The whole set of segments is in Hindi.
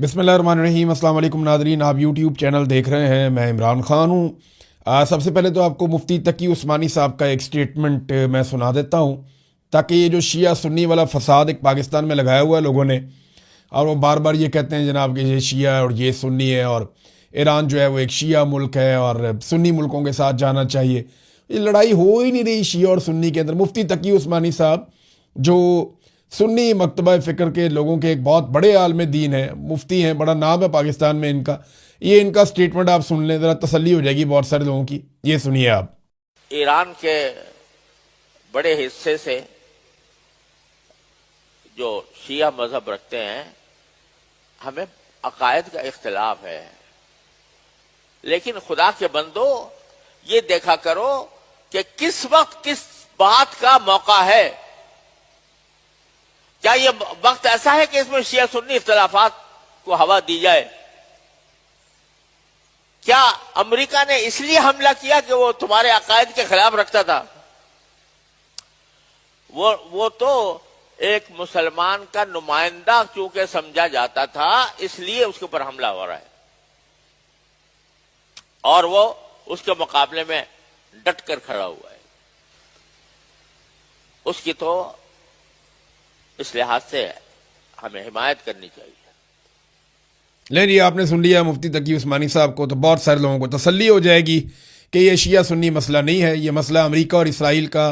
बिस्मिल्लाहिर्रहमानिर्रहीम। अस्सलाम वालेकुम नादरीन, आप यूट्यूब चैनल देख रहे हैं। मैं इमरान ख़ान हूँ। सबसे पहले तो आपको मुफ्ती तकी उस्मानी साहब का एक स्टेटमेंट मैं सुना देता हूँ, ताकि ये जो शिया सुन्नी वाला फसाद एक पाकिस्तान में लगाया हुआ है लोगों ने, और वो बार बार ये कहते हैं जनाब कि ये शिया और ये सुन्नी है और ईरान जो है वो एक शिया मुल्क है और सुन्नी मुल्कों के साथ जाना चाहिए। ये लड़ाई हो ही नहीं रही शिया और सुन्नी के अंदर। मुफ्ती तकी उस्मानी साहब जो सुन्नी मकतबा फ़िक्र के लोगों के एक बहुत बड़े आलम दीन है, मुफ्ती हैं, बड़ा नाम है पाकिस्तान में इनका, ये इनका स्टेटमेंट आप सुन लें, ज़रा तसल्ली हो जाएगी बहुत सारे लोगों की। ये सुनिए आप। ईरान के बड़े हिस्से से जो शिया मजहब रखते हैं, हमें अकायद का इख्तिलाफ है, लेकिन खुदा के बंदो ये देखा करो कि किस वक्त किस बात का मौका है। क्या ये वक्त ऐसा है कि इसमें शिया सुन्नी इख्तिलाफात को हवा दी जाए? क्या अमेरिका ने इसलिए हमला किया कि वो तुम्हारे अकायद के खिलाफ रखता था? वो तो एक मुसलमान का नुमाइंदा चूंकि समझा जाता था, इसलिए उसके ऊपर हमला हो रहा है, और वो उसके मुकाबले में डट कर खड़ा हुआ है। उसकी तो इस लिहाज से हमें हिमायत करनी चाहिए। ले जी, आपने सुन लिया मुफ्ती तकी उस्मानी साहब को, तो बहुत सारे लोगों को तसल्ली हो जाएगी कि ये शिया सुन्नी मसला नहीं है, ये मसला अमेरिका और इसराइल का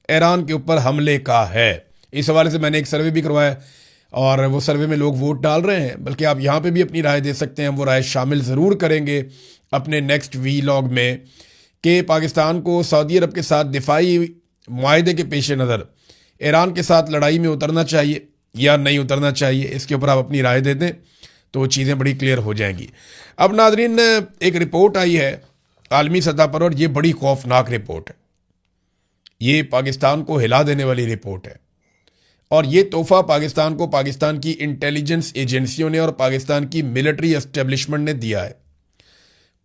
ईरान के ऊपर हमले का है। इस हवाले से मैंने एक सर्वे भी करवाया और वो सर्वे में लोग वोट डाल रहे हैं, बल्कि आप यहाँ पे भी अपनी राय दे सकते हैं। वो राय शामिल ज़रूर करेंगे अपने नेक्स्ट वीलॉग में कि पाकिस्तान को सऊदी अरब के साथ दिफाई मुआहदे के पेश नज़र ईरान के साथ लड़ाई में उतरना चाहिए या नहीं उतरना चाहिए। इसके ऊपर आप अपनी राय दे दें तो चीज़ें बड़ी क्लियर हो जाएंगी। अब नाजरीन, एक रिपोर्ट आई है आलमी सतह पर, और ये बड़ी खौफनाक रिपोर्ट है। ये पाकिस्तान को हिला देने वाली रिपोर्ट है, और ये तोहफा पाकिस्तान को पाकिस्तान की इंटेलिजेंस एजेंसियों ने और पाकिस्तान की मिलिट्री एस्टेब्लिशमेंट ने दिया है।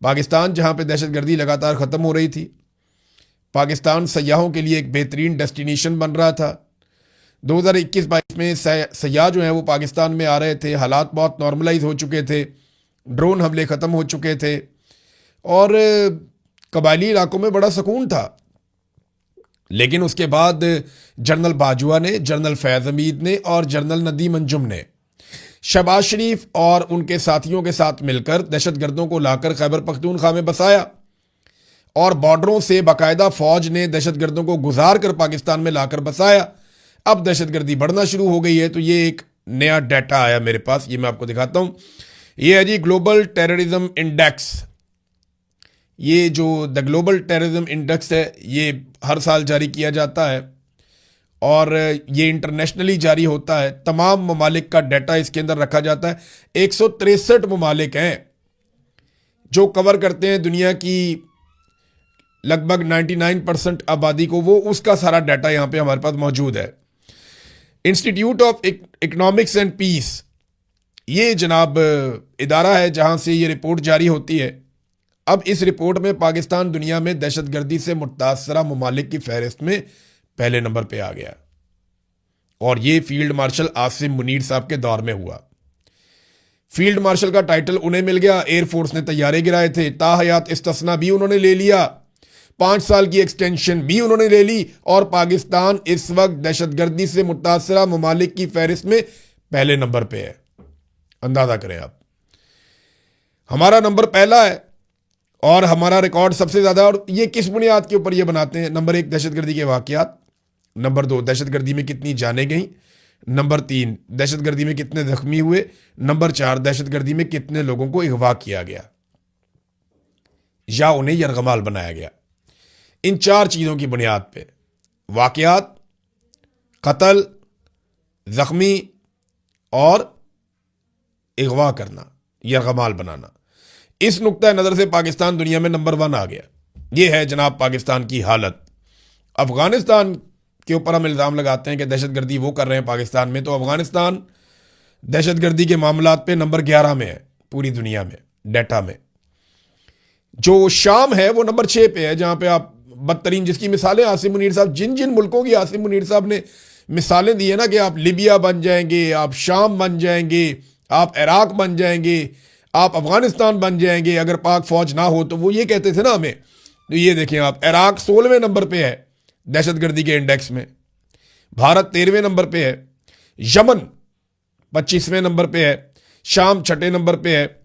पाकिस्तान जहाँ पे दहशतगर्दी लगातार ख़त्म हो रही थी, पाकिस्तान सयाहों के लिए एक बेहतरीन डेस्टिनेशन बन रहा था। 2021-22 में सयाह जो हैं वो पाकिस्तान में आ रहे थे, हालात बहुत नॉर्मलाइज हो चुके थे, ड्रोन हमले ख़त्म हो चुके थे, और कबायली इलाकों में बड़ा सुकून था। लेकिन उसके बाद जनरल बाजवा ने, जनरल फैज़ हमीद ने और जनरल नदीम अंजुम ने शहबाज शरीफ और उनके साथियों के साथ मिलकर दहशतगर्दों को लाकर खैबर पख्तूनख्वा में बसाया, और बॉर्डरों से बाकायदा फौज ने दहशतगर्दों को गुजार कर पाकिस्तान में लाकर बसाया। अब दहशतगर्दी बढ़ना शुरू हो गई है। तो ये एक नया डाटा आया मेरे पास, ये मैं आपको दिखाता हूँ। ये है जी ग्लोबल टेररिज्म इंडेक्स। ये जो द ग्लोबल टेररिज्म इंडेक्स है, ये हर साल जारी किया जाता है और ये इंटरनेशनली जारी होता है। तमाम ममालिक का डाटा इसके अंदर रखा जाता है। 163 ममालिक हैं जो कवर करते हैं दुनिया की लगभग 99% आबादी को, वो उसका सारा डाटा यहाँ पे हमारे पास मौजूद है। Institute of Economics and Peace, ये जनाब इदारा है जहाँ से ये रिपोर्ट जारी होती है। अब इस रिपोर्ट में पाकिस्तान दुनिया में दहशतगर्दी से मुतासरा ममालिक की फहरिस्त में पहले नंबर पे आ गया, और ये फील्ड मार्शल आसिम मुनीर साहब के दौर में हुआ। फील्ड मार्शल का टाइटल उन्हें मिल गया। एयरफोर्स ने तैयारे गिराए थे, ताहयात इस्तिस्ना भी उन्होंने ले लिया, 5 साल की एक्सटेंशन भी उन्होंने ले ली, और पाकिस्तान इस वक्त दहशतगर्दी से मुतासरा ममालिक की फहरिस्त में पहले नंबर पे है। अंदाजा करें आप, हमारा नंबर पहला है और हमारा रिकॉर्ड सबसे ज्यादा। और ये किस बुनियाद के ऊपर ये बनाते हैं? नंबर 1 दहशतगर्दी के वाकयात, नंबर 2 दहशतगर्दी में कितनी जानें गई, नंबर 3 दहशतगर्दी में कितने जख्मी हुए, नंबर 4 दहशतगर्दी में कितने लोगों को अगवा किया गया या उन्हें यरगमाल बनाया गया। इन 4 चीज़ों की बुनियाद पे वाकयात, कत्ल, जख्मी और अगवा करना, यरगमाल बनाना, इस नुक्ता नज़र से पाकिस्तान दुनिया में नंबर 1 आ गया। ये है जनाब पाकिस्तान की हालत। अफगानिस्तान के ऊपर हम इल्ज़ाम लगाते हैं कि दहशतगर्दी वो कर रहे हैं पाकिस्तान में, तो अफगानिस्तान दहशतगर्दी के मामलात पे नंबर 11 में है पूरी दुनिया में डाटा में। जो शाम है वो नंबर 6 पे है, जहाँ पे आप बदतरीन, जिसकी मिसालें आसिम मुनीर साहब, जिन जिन मुल्कों की आसिम मुनीर साहब ने मिसालें दी है ना कि आप लिबिया बन जाएंगे, आप शाम बन जाएंगे, आप इराक बन जाएंगे, आप अफगानिस्तान बन जाएंगे अगर पाक फौज ना हो, तो वो ये कहते थे ना हमें। तो ये देखें आप, इराक 16वें नंबर पे है दहशतगर्दी के इंडेक्स में, भारत 13वें नंबर पे है, यमन 25वें नंबर पे है, शाम 6ठे नंबर पे है,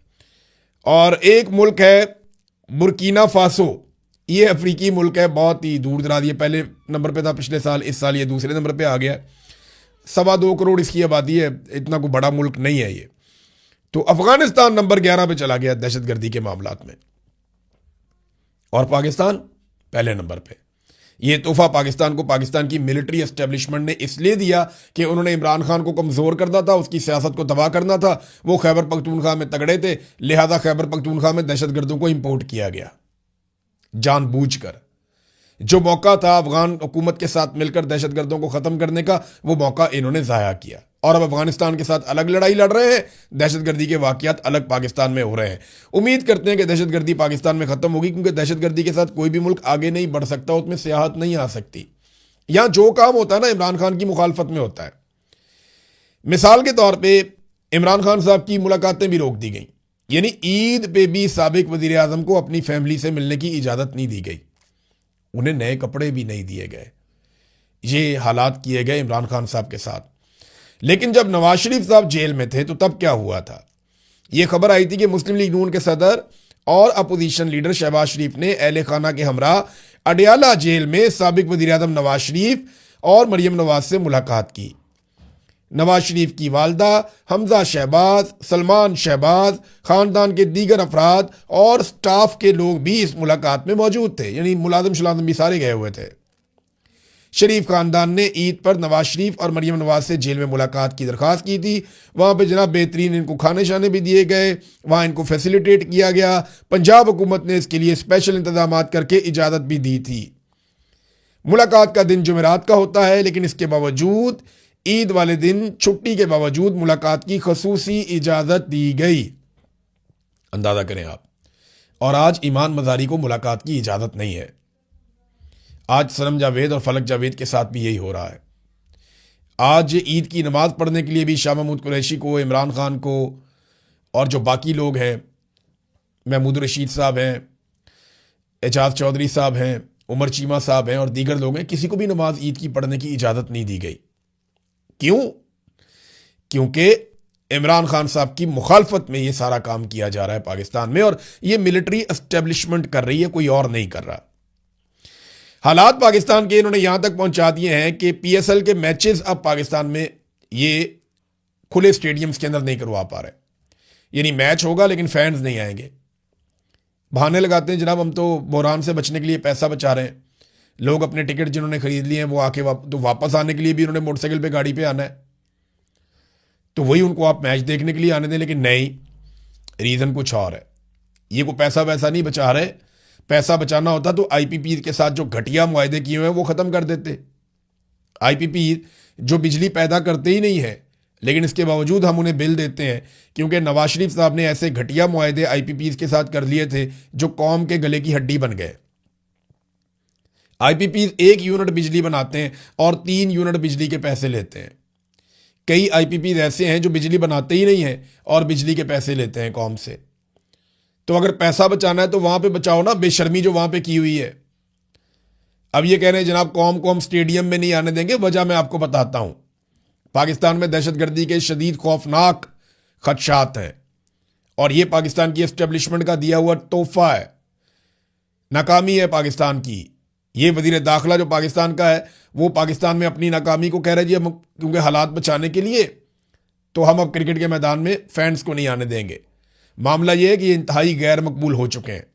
और एक मुल्क है बुर्किना फासो, ये अफ्रीकी मुल्क है, बहुत ही दूर दराज, ये पहले नंबर पे था पिछले साल, इस साल ये दूसरे नंबर पे आ गया। 2.25 करोड़ इसकी आबादी है, इतना कोई बड़ा मुल्क नहीं है ये। तो अफगानिस्तान नंबर 11 पे चला गया दहशतगर्दी के मामलात में, और पाकिस्तान पहले नंबर पे। ये तोहफा पाकिस्तान को पाकिस्तान की मिलिट्री एस्टेब्लिशमेंट ने इसलिए दिया कि उन्होंने इमरान खान को कमज़ोर करना था, उसकी सियासत को तबाह करना था। वो खैबर पख्तूनख्वा में तगड़े थे, लिहाजा खैबर पख्तूनख्वा में दहशतगर्दों को इंपोर्ट किया गया जानबूझकर। जो मौका था अफगान हुकूमत के साथ मिलकर दहशतगर्दों को ख़त्म करने का, वो मौका इन्होंने ज़ाया किया, और अब अफगानिस्तान के साथ अलग लड़ाई लड़ रहे हैं, दहशतगर्दी के वाक़यात अलग पाकिस्तान में हो रहे हैं। उम्मीद करते हैं कि दहशतगर्दी पाकिस्तान में ख़त्म होगी, क्योंकि दहशतगर्दी के साथ कोई भी मुल्क आगे नहीं बढ़ सकता, उसमें सियाहत नहीं आ सकती। यहां जो काम होता है ना, इमरान खान की मुखालफत में होता है। मिसाल के तौर पर इमरान खान साहब की मुलाकातें भी रोक दी गई, यानी ईद पे भी साबिक वज़ीर आज़म को अपनी फैमिली से मिलने की इजाज़त नहीं दी गई, उन्हें नए कपड़े भी नहीं दिए गए। ये हालात किए गए इमरान खान साहब के साथ। लेकिन जब नवाज शरीफ साहब जेल में थे, तो तब क्या हुआ था? ये खबर आई थी कि मुस्लिम लीग नून के सदर और अपोजिशन लीडर शहबाज शरीफ ने अहले खाना के हमरा अडयाला जेल में साबिक वज़ीर आज़म नवाज शरीफ और मरियम नवाज से मुलाकात की। नवाज शरीफ की वालदा, हमजा शहबाज, सलमान शहबाज, खानदान के दीगर अफराद और स्टाफ के लोग भी इस मुलाकात में मौजूद थे, यानी मुलाजिम शुलाजिम भी सारे गए हुए थे। शरीफ खानदान ने ईद पर नवाज शरीफ और मरियम नवाज से जेल में मुलाकात की दरख्वास्त की थी। वहाँ पे जनाब बेहतरीन इनको खाने शाने भी दिए गए, वहाँ इनको फैसिलिटेट किया गया। पंजाब हुकूमत ने इसके लिए स्पेशल इंतजाम करके इजाज़त भी दी थी। मुलाकात का दिन जुमेरात का होता है, लेकिन इसके बावजूद ईद वाले दिन छुट्टी के बावजूद मुलाकात की खसूसी इजाज़त दी गई। अंदाज़ा करें आप। और आज ईमान मज़ारी को मुलाकात की इजाज़त नहीं है। आज सनम जावेद और फलक जावेद के साथ भी यही हो रहा है। आज ईद की नमाज पढ़ने के लिए भी शाह महमूद कुरैशी को, इमरान खान को और जो बाकी लोग हैं, महमूद रशीद साहब हैं, एजाज चौधरी साहब हैं, उमर चीमा साहब हैं और दीगर लोग हैं, किसी को भी नमाज ईद की पढ़ने की इजाज़त नहीं दी गई। क्यों? क्योंकि इमरान खान साहब की मुखालफत में ये सारा काम किया जा रहा है पाकिस्तान में, और ये मिलिट्री एस्टेब्लिशमेंट कर रही है, कोई और नहीं कर रहा। हालात पाकिस्तान के इन्होंने यहां तक पहुंचा दिए हैं कि पीएसएल के मैचेस अब पाकिस्तान में ये खुले स्टेडियम्स के अंदर नहीं करवा पा रहे, यानी मैच होगा लेकिन फैंस नहीं आएंगे। बहाने लगाते हैं जनाब हम तो बहरान से बचने के लिए पैसा बचा रहे हैं। लोग अपने टिकट जिन्होंने खरीद लिए हैं वो आके तो वापस आने के लिए भी उन्होंने मोटरसाइकिल पे गाड़ी पे आना है, तो वही उनको आप मैच देखने के लिए आने दें। लेकिन नहीं, रीज़न कुछ और है। ये को पैसा वैसा नहीं बचा रहे। पैसा बचाना होता तो आईपीपी के साथ जो घटिया मुआहदे किए हुए हैं वो ख़त्म कर देते। आईपीपी जो बिजली पैदा करते ही नहीं है, लेकिन इसके बावजूद हम उन्हें बिल देते हैं, क्योंकि नवाज शरीफ साहब ने ऐसे घटिया मुआहदे आईपीपी के साथ कर लिए थे जो कौम के गले की हड्डी बन गए। आईपीपी 1 यूनिट बिजली बनाते हैं और 3 यूनिट बिजली के पैसे लेते हैं। कई आईपीपी ऐसे हैं जो बिजली बनाते ही नहीं हैं और बिजली के पैसे लेते हैं कौम से। तो अगर पैसा बचाना है तो वहां पे बचाओ ना, बेशर्मी जो वहां पे की हुई है। अब ये कह रहे हैं जनाब कौम को हम स्टेडियम में नहीं आने देंगे, वजह मैं आपको बताता हूं। पाकिस्तान में दहशतगर्दी के शदीद खौफनाक खदशात हैं, और ये पाकिस्तान की एस्टेब्लिशमेंट का दिया हुआ तोहफा है, नाकामी है पाकिस्तान की। ये वजीर दाखिला जो पाकिस्तान का है, वो पाकिस्तान में अपनी नाकामी को कह रहे जी हम क्योंकि हालात बचाने के लिए तो हम अब क्रिकेट के मैदान में फैंस को नहीं आने देंगे। मामला यह है कि ये इंतहाई गैर मकबूल हो चुके हैं।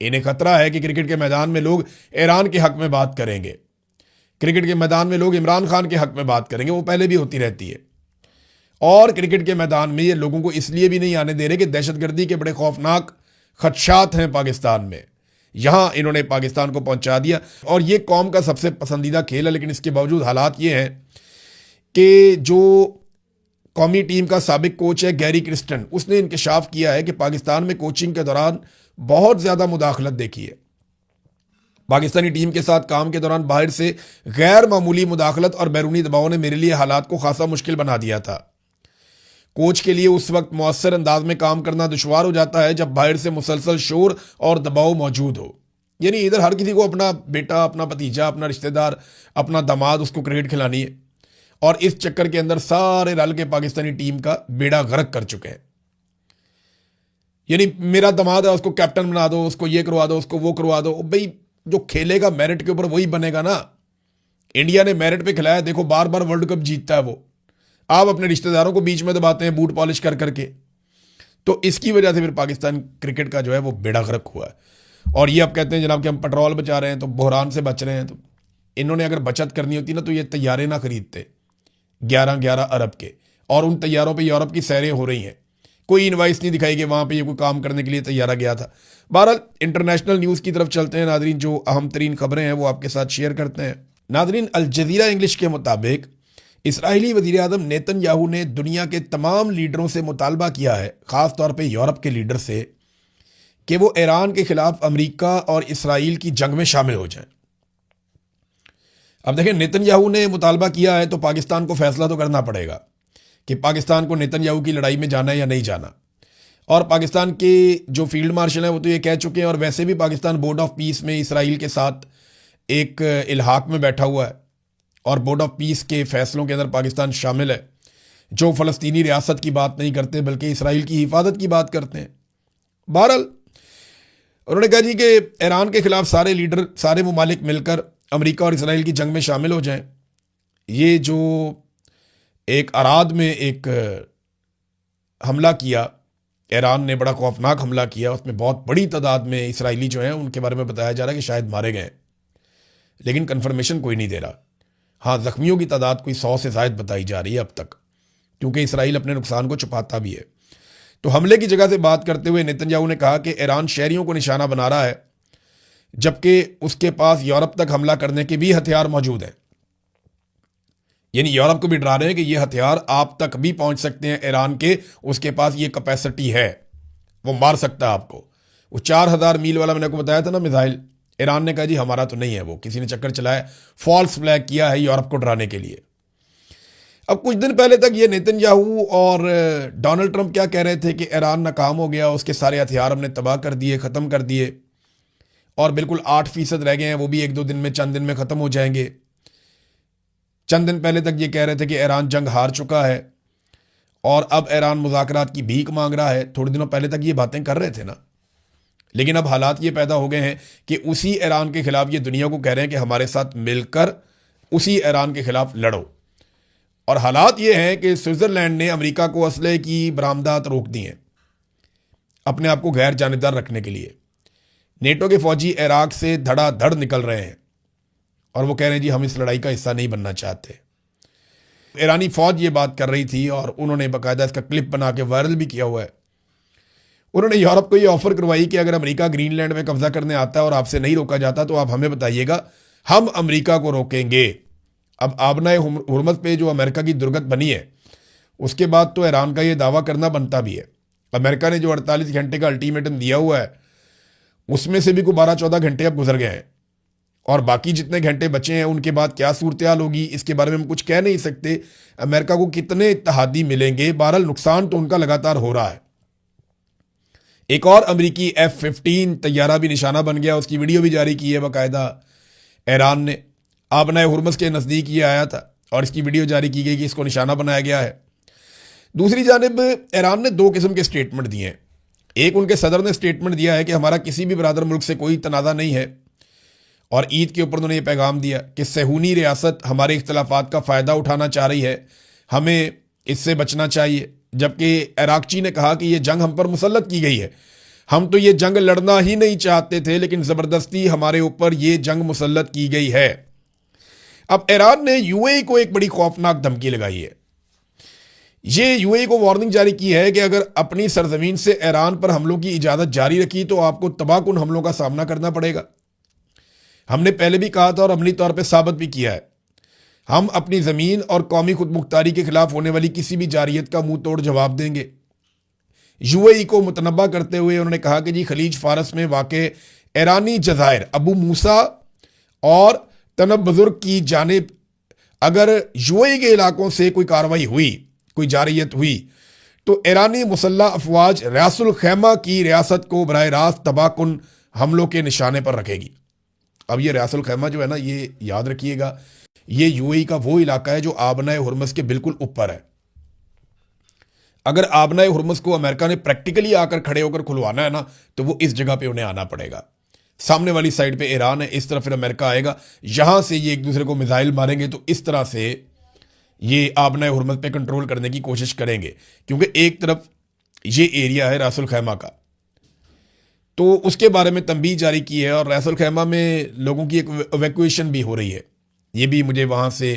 इन्हें खतरा है कि क्रिकेट के मैदान में लोग ईरान के हक में बात करेंगे, क्रिकेट के मैदान में लोग इमरान खान के हक में बात करेंगे, वो पहले भी होती रहती है। और क्रिकेट के मैदान में ये लोगों को इसलिए भी नहीं आने दे रहे कि दहशतगर्दी के बड़े खौफनाक खदशात हैं पाकिस्तान में। यहां इन्होंने पाकिस्तान को पहुंचा दिया, और ये कौम का सबसे पसंदीदा खेल है। लेकिन इसके बावजूद हालात ये हैं कि जो कौमी टीम का साबिक कोच है गैरी क्रिस्टन, उसने इंकशाफ किया है कि पाकिस्तान में कोचिंग के दौरान बहुत ज़्यादा मुदाखलत देखी है। पाकिस्तानी टीम के साथ काम के दौरान बाहर से गैर मामूली मुदाखलत और बैरूनी दबाव ने मेरे लिए हालात को खासा मुश्किल बना दिया था। कोच के लिए उस वक्त मौसर अंदाज में काम करना दुश्वार हो जाता है जब बाहर से मुसलसल शोर और दबाव मौजूद हो। यानी इधर हर किसी को अपना बेटा, अपना भतीजा, अपना रिश्तेदार, अपना दामाद उसको क्रिकेट खिलानी है, और इस चक्कर के अंदर सारे रल के पाकिस्तानी टीम का बेड़ा गर्क कर चुके हैं। यानी मेरा दामाद है, उसको कैप्टन बना दो, उसको ये करवा दो, उसको वो करवा दो। भाई जो खेलेगा मेरिट के ऊपर वही बनेगा ना। इंडिया ने मेरिट पे खिलाया, देखो बार बार वर्ल्ड कप जीतता है वो। आप अपने रिश्तेदारों को बीच में दबाते हैं बूट पॉलिश कर करके। तो इसकी वजह से फिर पाकिस्तान क्रिकेट का जो है वो बेड़ा गर्क हुआ है। और ये आप कहते हैं जनाब कि हम पेट्रोल बचा रहे हैं, तो बहरान से बच रहे हैं। तो इन्होंने अगर बचत करनी होती ना तो ये तैयारे ना खरीदते 11-11 अरब के, और उन तैयारों पे यूरोप की सैरें हो रही हैं। कोई इनवाइस नहीं दिखाई कि वहाँ पे ये कोई काम करने के लिए तैयारा गया था। बहरहाल इंटरनेशनल न्यूज़ की तरफ चलते हैं नादरीन। जो अहम तरीन खबरें हैं वो आपके साथ शेयर करते हैं। नादरीन, अल जज़ीरा इंग्लिश के मुताबिक इसराइली वज़ीर आज़म नेतन्याहू ने दुनिया के तमाम लीडरों से मुतालबा किया है, ख़ास तौर पे यूरोप के लीडर से, कि वो ईरान के खिलाफ अमेरिका और इसराइल की जंग में शामिल हो जाएं। अब देखें, नेतन्याहू ने मुतालबा किया है तो पाकिस्तान को फैसला तो करना पड़ेगा कि पाकिस्तान को नेतन्याहू की लड़ाई में जाना है या नहीं जाना। और पाकिस्तान के जो फील्ड मार्शल हैं वो तो ये कह चुके हैं, और वैसे भी पाकिस्तान बोर्ड ऑफ पीस में इसराइल के साथ एक इल्हाक में बैठा हुआ है, और बोर्ड ऑफ पीस के फैसलों के अंदर पाकिस्तान शामिल है, जो फ़लस्तीनी रियासत की बात नहीं करते बल्कि इसराइल की हिफाजत की बात करते हैं। बहरहाल उन्होंने कहा जी कि ईरान के खिलाफ सारे लीडर, सारे ममालिक मिलकर अमेरिका और इसराइल की जंग में शामिल हो जाएं। ये जो एक अराद में एक हमला किया ईरान ने, बड़ा खौफनाक हमला किया, उसमें बहुत बड़ी तादाद में इसराइली जो हैं उनके बारे में बताया जा रहा है कि शायद मारे गए, लेकिन कन्फर्मेशन कोई नहीं दे रहा। हाँ, ज़ख्मियों की तादाद कोई 100 से ज़ायद बताई जा रही है अब तक, क्योंकि इसराइल अपने नुकसान को छुपाता भी है। तो हमले की जगह से बात करते हुए नेतन्याहू ने कहा कि ईरान शहरियों को निशाना बना रहा है, जबकि उसके पास यूरोप तक हमला करने के भी हथियार मौजूद हैं। यानी यूरोप को भी डरा रहे हैं कि ये हथियार आप तक भी पहुंच सकते हैं ईरान के, उसके पास ये कैपेसिटी है, वो मार सकता है आपको। वो 4000 मील वाला मैंने आपको बताया था ना मिसाइल, ईरान ने कहा जी हमारा तो नहीं है, वो किसी ने चक्कर चलाया, फॉल्स फ्लैग किया है यूरोप को डराने के लिए। अब कुछ दिन पहले तक ये नेतन्याहू और डोनाल्ड ट्रंप क्या कह रहे थे कि ईरान नाकाम हो गया, उसके सारे हथियार हमने तबाह कर दिए, ख़त्म कर दिए, और बिल्कुल 8% रह गए हैं, वो भी 1-2 दिन में, चंद दिन में ख़त्म हो जाएंगे। चंद दिन पहले तक ये कह रहे थे कि ईरान जंग हार चुका है और अब ईरान मुज़ाकरात की भीख मांग रहा है। थोड़े दिनों पहले तक ये बातें कर रहे थे ना, लेकिन अब हालात ये पैदा हो गए हैं कि उसी ईरान के खिलाफ ये दुनिया को कह रहे हैं कि हमारे साथ मिलकर उसी ईरान के खिलाफ लड़ो। और हालात ये हैं कि स्विट्ज़रलैंड ने अमेरिका को असले की बरामदात रोक दी हैं अपने आप को गैर जानिबदार रखने के लिए। नेटो के फौजी इराक से धड़ाधड़ निकल रहे हैं और वो कह रहे हैं जी हम इस लड़ाई का हिस्सा नहीं बनना चाहते। ईरानी फौज ये बात कर रही थी और उन्होंने बाकायदा इसका क्लिप बना के वायरल भी किया हुआ है। उन्होंने यूरोप को ये ऑफर करवाई कि अगर अमेरिका ग्रीनलैंड में कब्जा करने आता है और आपसे नहीं रोका जाता तो आप हमें बताइएगा, हम अमेरिका को रोकेंगे। अब आबनाए हुर्मज़ पे जो अमेरिका की दुर्गत बनी है, उसके बाद तो ईरान का ये दावा करना बनता भी है। अमेरिका ने जो 48 घंटे का अल्टीमेटम दिया हुआ है उसमें से भी कोई 12-14 घंटे अब गुजर गए हैं, और बाकी जितने घंटे बचे हैं उनके बाद क्या सूरत हाल होगी इसके बारे में हम कुछ कह नहीं सकते। अमेरिका को कितने इत्तेहादी मिलेंगे, बहरहाल नुकसान तो उनका लगातार हो रहा है। एक और अमेरिकी F-15 तैयारा भी निशाना बन गया, उसकी वीडियो भी जारी की है बाकायदा ईरान ने। आबनाए हुर्मज़ के नज़दीक ये आया था और इसकी वीडियो जारी की गई कि इसको निशाना बनाया गया है। दूसरी जानिब ईरान ने 2 किस्म के स्टेटमेंट दिए हैं। एक, उनके सदर ने स्टेटमेंट दिया है कि हमारा किसी भी बरादर मुल्क से कोई तनाज़ा नहीं है, और ईद के ऊपर उन्होंने ये पैगाम दिया कि सहूनी रियासत हमारे इख्तलाफात का फ़ायदा उठाना चाह रही है, हमें इससे बचना चाहिए। जबकि इराकची ने कहा कि ये जंग हम पर मुसल्लत की गई है, हम तो ये जंग लड़ना ही नहीं चाहते थे, लेकिन ज़बरदस्ती हमारे ऊपर ये जंग मुसल्लत की गई है। अब ईरान ने यूएई को एक बड़ी खौफनाक धमकी लगाई है। ये यूएई को वार्निंग जारी की है कि अगर अपनी सरजमीन से ईरान पर हमलों की इजाज़त जारी रखी तो आपको तबाहकुन हमलों का सामना करना पड़ेगा। हमने पहले भी कहा था और अमली तौर पर साबित भी किया है, हम अपनी ज़मीन और कौमी खुदमुख्तारी के खिलाफ होने वाली किसी भी जारियत का मुंह तोड़ जवाब देंगे। यूएई को मुतनब्बा करते हुए उन्होंने कहा कि जी खलीज फारस में वाक़े ईरानी जज़ायर अबू मूसा और तनब बुजुर्ग की जानिब अगर यूएई के इलाकों से कोई कार्रवाई हुई, कोई जारियत हुई, तो ईरानी मुसल्ला अफवाज रियासुल खैमा की रियासत को बराह रास्त तबाहकुन हमलों के निशाने पर रखेगी। अब ये रियासुल खैमा जो है ना, ये याद रखिएगा, ये यूएई का वो इलाका है जो आबनाए हुर्मुज़ के बिल्कुल ऊपर है। अगर आबनाए हुर्मुज़ को अमेरिका ने प्रैक्टिकली आकर खड़े होकर खुलवाना है ना, तो वो इस जगह पे उन्हें आना पड़ेगा। सामने वाली साइड पे ईरान है, इस तरफ फिर अमेरिका आएगा, यहां से ये एक दूसरे को मिसाइल मारेंगे, तो इस तरह से ये आबनाए हुर्मुज़ पे कंट्रोल करने की कोशिश करेंगे, क्योंकि एक तरफ ये एरिया है रासुल खैमा का। तो उसके बारे में तंबीह जारी की है और रासुल खैमा में लोगों की एक इवैक्यूएशन भी हो रही है। ये भी मुझे वहाँ से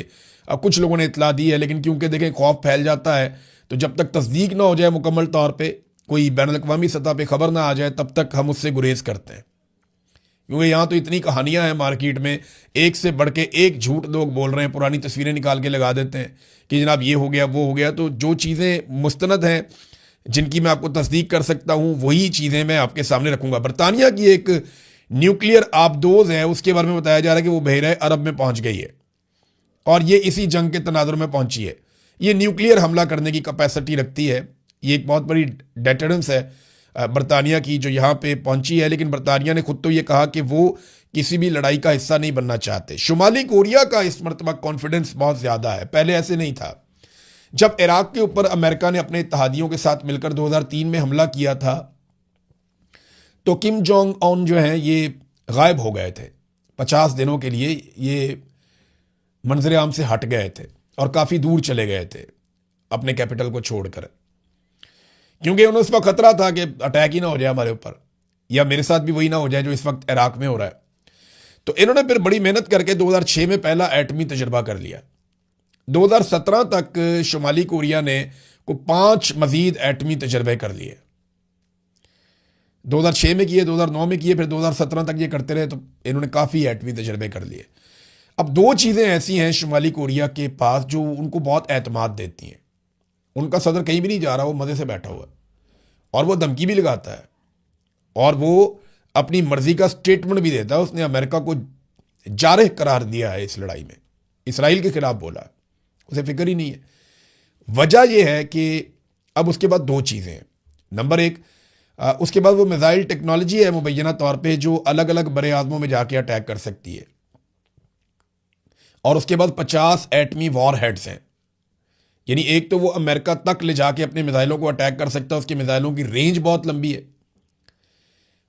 अब कुछ लोगों ने इतला दी है, लेकिन क्योंकि देखें खौफ फैल जाता है, तो जब तक तस्दीक ना हो जाए मुकम्मल तौर पे, कोई बैनुल-अक़वामी सतह पे खबर ना आ जाए, तब तक हम उससे गुरेज करते हैं। क्योंकि यहाँ तो इतनी कहानियाँ हैं मार्केट में, एक से बढ़ के एक झूठ लोग बोल रहे हैं, पुरानी तस्वीरें निकाल के लगा देते हैं कि जनाब ये हो गया वो हो गया। तो जो चीज़ें मुस्तनद हैं, जिनकी मैं आपको तस्दीक कर सकता हूँ, वही चीज़ें मैं आपके सामने रखूँगा। बरतानिया की एक न्यूक्लियर आबदोज़ है, उसके बारे में बताया जा रहा है कि वो बहरे अरब में पहुँच गई है और ये इसी जंग के तनाजुर में पहुँची है। ये न्यूक्लियर हमला करने की कैपेसिटी रखती है। ये एक बहुत बड़ी डेटरेंस है बरतानिया की जो यहाँ पे पहुँची है। लेकिन बरतानिया ने खुद तो ये कहा कि वो किसी भी लड़ाई का हिस्सा नहीं बनना चाहते। शुमाली कोरिया का इस मरतबा कॉन्फिडेंस बहुत ज़्यादा है, पहले ऐसे नहीं था। जब इराक के ऊपर अमेरिका ने अपने इत्तहादियों के साथ मिलकर 2003 में हमला किया था, तो किम जोंग उन जो हैं ये गायब हो गए थे 50 दिनों के लिए। ये मंजर आम से हट गए थे और काफ़ी दूर चले गए थे अपने कैपिटल को छोड़कर, क्योंकि उन्हें उस वक्त खतरा था कि अटैक ही ना हो जाए हमारे ऊपर, या मेरे साथ भी वही ना हो जाए जो इस वक्त इराक में हो रहा है। तो इन्होंने फिर बड़ी मेहनत करके 2006 में पहला एटमी तजर्बा कर लिया। 2017 तक शुमाली कोरिया ने को 5 मजीद एटमी तजर्बे कर लिए। 2006 में किए, 2009 में किए, फिर 2017 तक ये करते रहे, तो इन्होंने काफ़ी एटमी तजर्बे कर लिए। अब दो चीज़ें ऐसी हैं शुमाली कोरिया के पास जो उनको बहुत एतमाद देती हैं। उनका सदर कहीं भी नहीं जा रहा, वो मज़े से बैठा हुआ है और वो धमकी भी लगाता है और वो अपनी मर्जी का स्टेटमेंट भी देता है। उसने अमेरिका को जारह करार दिया है इस लड़ाई में, इसराइल के खिलाफ बोला है, उसे फिक्र ही नहीं है। वजह यह है कि अब उसके बाद दो चीज़ें हैं। नंबर एक, उसके बाद वो मिसाइल टेक्नोलॉजी है मुबैना तौर पे जो अलग अलग बड़े आज़मों में जाके अटैक कर सकती है, और उसके बाद 50 एटमी वॉर हेड्स हैं। यानी एक तो वो अमेरिका तक ले जाके अपने मिसाइलों को अटैक कर सकता है, उसके मिसाइलों की रेंज बहुत लंबी है,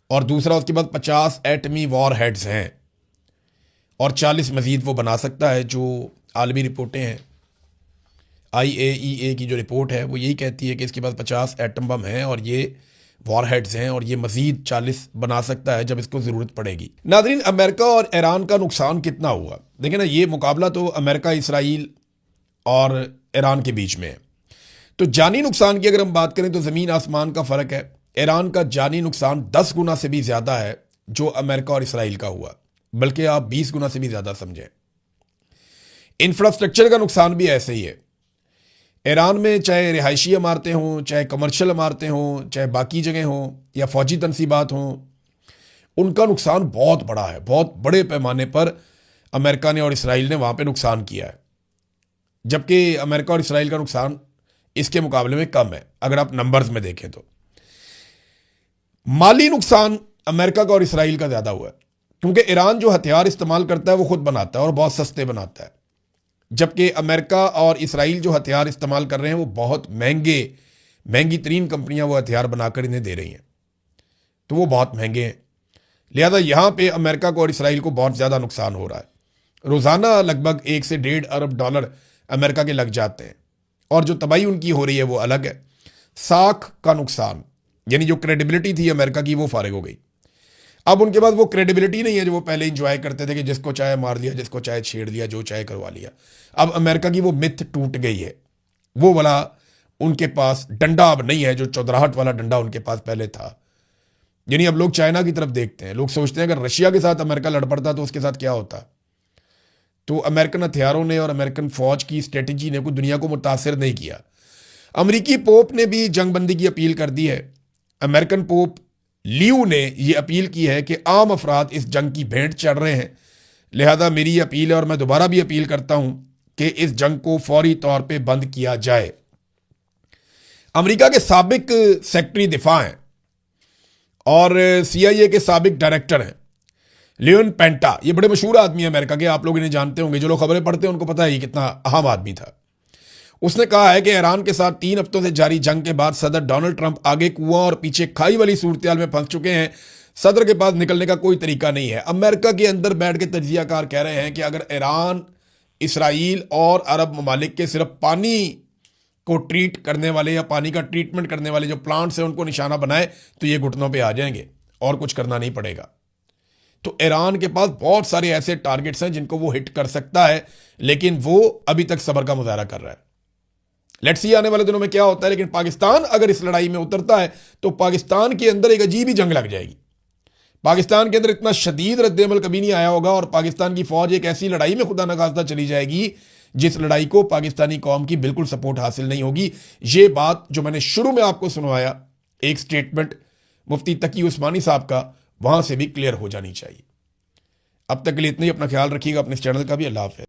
और दूसरा उसके बाद 50 एटमी वॉर हेड्स हैं और 40 मजीद वो बना सकता है। जो आलमी रिपोर्टें हैं, IAEA की जो रिपोर्ट है वो यही कहती है कि इसके पास 50 एटम बम हैं और ये वॉर हेड्स हैं और ये मजीद 40 बना सकता है जब इसको ज़रूरत पड़ेगी। नाज़रीन, अमेरिका और ईरान का नुकसान कितना हुआ देखिए ना। ये मुकाबला तो अमेरिका, इसराइल और ईरान के बीच में है। तो जानी नुकसान की अगर हम बात करें तो ज़मीन आसमान का फ़र्क है। ईरान का जानी नुकसान 10 गुना से भी ज़्यादा है जो अमेरिका और इसराइल का हुआ, बल्कि आप 20 गुना से भी ज़्यादा समझें। इंफ्रास्ट्रक्चर का नुकसान भी ऐसे ही है। ईरान में चाहे रिहायशी इमारतें हों, चाहे कमर्शियल इमारतें हों, चाहे बाकी जगह हों या फ़ौजी तनसीबात हों, उनका नुकसान बहुत बड़ा है। बहुत बड़े पैमाने पर अमेरिका ने और इसराइल ने वहाँ पे नुकसान किया है, जबकि अमेरिका और इसराइल का नुकसान इसके मुकाबले में कम है अगर आप नंबर्स में देखें तो। माली नुकसान अमेरिका का और इसराइल का ज़्यादा हुआ है, क्योंकि ईरान जो हथियार इस्तेमाल करता है वो खुद बनाता है और बहुत सस्ते बनाता है, जबकि अमेरिका और इसराइल जो हथियार इस्तेमाल कर रहे हैं वो बहुत महंगी तरीन कंपनियां वो हथियार बनाकर इन्हें दे रही हैं, तो वो बहुत महंगे हैं। लिहाजा यहाँ पे अमेरिका को और इसराइल को बहुत ज़्यादा नुकसान हो रहा है। रोज़ाना लगभग 1 से 1.5 अरब डॉलर अमेरिका के लग जाते हैं, और जो तबाही उनकी हो रही है वो अलग है। साख का नुकसान, यानी जो क्रेडिबिलिटी थी अमेरिका की वो फारिग हो गई। अब उनके पास वो क्रेडिबिलिटी नहीं है जो वो पहले इंजॉय करते थे कि जिसको चाहे मार दिया, जिसको चाहे छेड़ दिया, जो चाहे करवा लिया। अब अमेरिका की वो मिथ टूट गई है। वो वाला उनके पास डंडा अब नहीं है जो चौधराहट वाला डंडा उनके पास पहले था। यानी अब लोग चाइना की तरफ देखते हैं। लोग सोचते हैं अगर रशिया के साथ अमेरिका लड़ पड़ता तो उसके साथ क्या होता। तो अमेरिकन हथियारों ने और अमेरिकन फौज की स्ट्रेटजी ने कोई दुनिया को मुतासिर नहीं किया। अमेरिकी पोप ने भी जंगबंदी की अपील कर दी है। अमेरिकन पोप लियो ने यह अपील की है कि आम अफराद इस जंग की भेंट चढ़ रहे हैं, लिहाजा मेरी अपील है और मैं दोबारा भी अपील करता हूं कि इस जंग को फौरी तौर पे बंद किया जाए। अमेरिका के साबिक सेक्रेटरी दिफा हैं और CIA के साबिक डायरेक्टर हैं लियोन पेंटा। ये बड़े मशहूर आदमी है अमेरिका के, आप लोग इन्हें जानते होंगे, जो लोग खबरें पढ़ते हैं उनको पता है ये कितना अहम आदमी था। उसने कहा है कि ईरान के साथ 3 हफ्तों से जारी जंग के बाद सदर डोनाल्ड ट्रंप आगे कुआं और पीछे खाई वाली सूरत में फंस चुके हैं। सदर के पास निकलने का कोई तरीका नहीं है। अमेरिका के अंदर बैठ के तजियाकार कह रहे हैं कि अगर ईरान, इसराइल और अरब ममालिक के सिर्फ पानी को ट्रीट करने वाले या पानी का ट्रीटमेंट करने वाले जो प्लांट्स हैं उनको निशाना बनाए तो ये घुटनों पे आ जाएंगे और कुछ करना नहीं पड़ेगा। तो ईरान के पास बहुत सारे ऐसे टारगेट्स हैं जिनको वो हिट कर सकता है, लेकिन वो अभी तक सब्र का मुजाहरा कर रहा है। लेट्स सी आने वाले दिनों में क्या होता है। लेकिन पाकिस्तान अगर इस लड़ाई में उतरता है तो पाकिस्तान के अंदर एक अजीब ही जंग लग जाएगी। पाकिस्तान के अंदर इतना शदीद रद्द-ए-अमल कभी नहीं आया होगा और पाकिस्तान की फौज एक ऐसी लड़ाई में खुदा न खास्ता चली जाएगी जिस लड़ाई को पाकिस्तानी कौम की बिल्कुल सपोर्ट हासिल नहीं होगी। ये बात जो मैंने शुरू में आपको सुनवाया, एक स्टेटमेंट मुफ्ती तकी उस्मानी साहब का, वहां से भी क्लियर हो जानी चाहिए। अब तक के लिए इतना ही। अपना ख्याल रखिएगा, अपने इस चैनल का भी। अल्लाह हाफ़िज़।